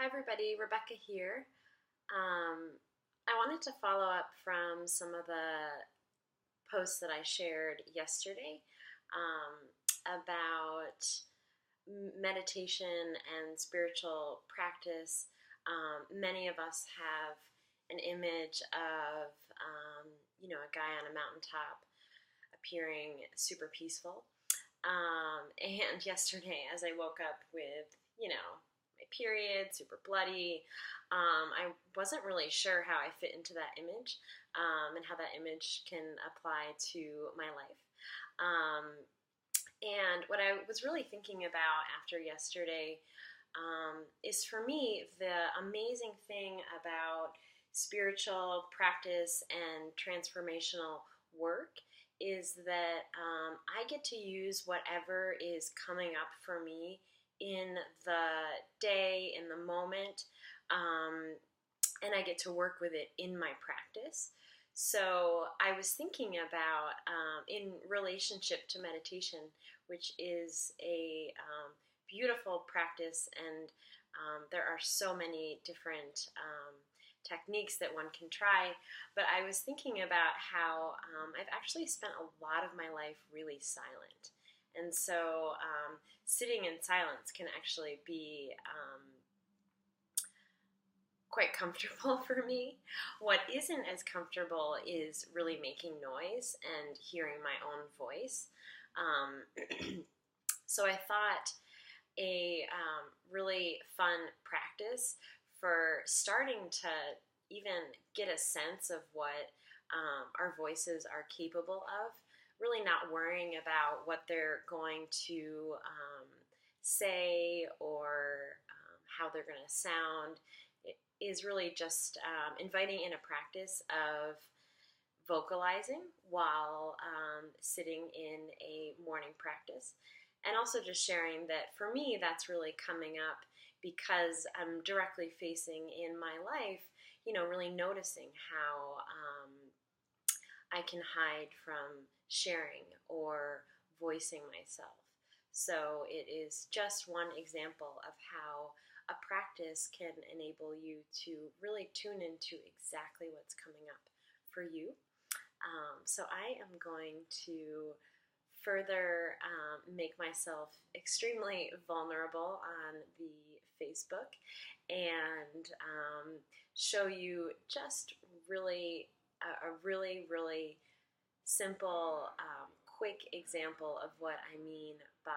everybody, Rebecca here. I wanted to follow up from some of the posts that I shared yesterday about meditation and spiritual practice. Many of us have an image of, a guy on a mountaintop appearing super peaceful. And yesterday, as I woke up with, my period, super bloody, I wasn't really sure how I fit into that image, and how that image can apply to my life. And what I was really thinking about after yesterday is, for me, the amazing thing about spiritual practice and transformational work is that I get to use whatever is coming up for me in the day, in the moment, and I get to work with it in my practice. So I was thinking about, in relationship to meditation, which is a beautiful practice, and there are so many different techniques that one can try, but I was thinking about how I've actually spent a lot of my life really silent. And so sitting in silence can actually be quite comfortable for me. What isn't as comfortable is really making noise and hearing my own voice. So I thought a really fun practice for starting to even get a sense of what our voices are capable of, really not worrying about what they're going to say or how they're going to sound. It is really just inviting in a practice of vocalizing while sitting in a morning practice. And also just sharing that for me, that's really coming up because I'm directly facing in my life, really noticing how I can hide from sharing or voicing myself. So it is just one example of how a practice can enable you to really tune into exactly what's coming up for you. So I am going to further make myself extremely vulnerable on the Facebook and show you just really a really simple, quick example of what I mean by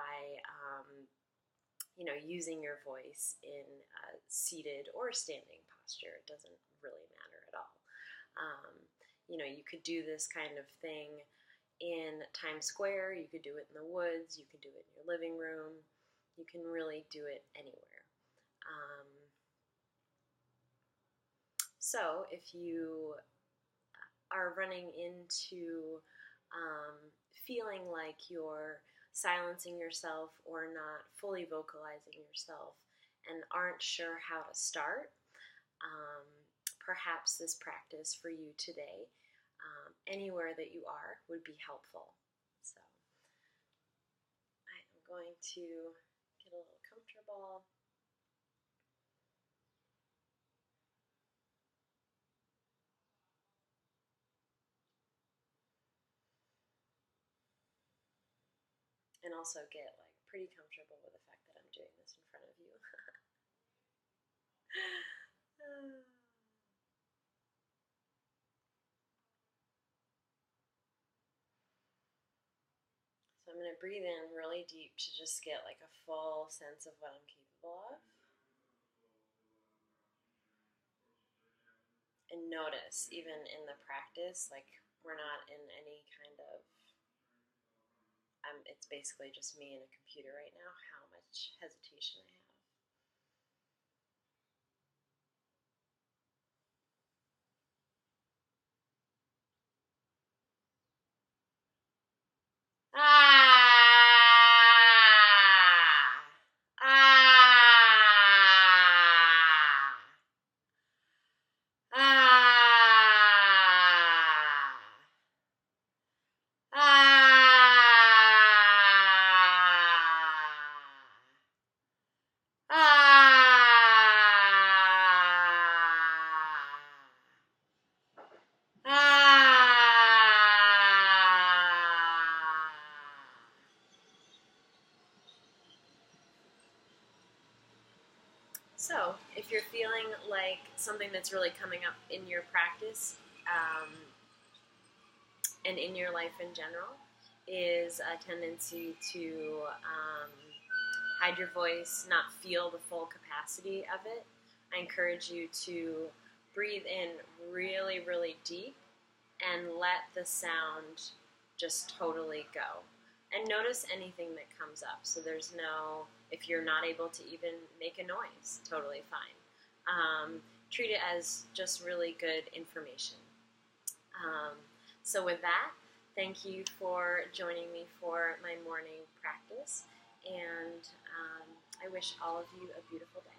using your voice in a seated or standing posture. It doesn't really matter at all. You could do this kind of thing in Times Square, you could do it in the woods, you could do it in your living room, you can really do it anywhere. So if you are running into feeling like you're silencing yourself or not fully vocalizing yourself and aren't sure how to start, perhaps this practice for you today, anywhere that you are, would be helpful. So I am going to get a little comfortable. And also get pretty comfortable with the fact that I'm doing this in front of you. So I'm going to breathe in really deep to just get a full sense of what I'm capable of. And notice, even in the practice, we're not in any kind of, it's basically just me and a computer right now, how much hesitation I have. So, if you're feeling like something that's really coming up in your practice and in your life in general is a tendency to hide your voice, not feel the full capacity of it, I encourage you to breathe in really, really deep and let the sound just totally go. And notice anything that comes up. So there's no, if you're not able to even make a noise, totally fine. Treat it as just really good information. So with that, thank you for joining me for my morning practice, and I wish all of you a beautiful day.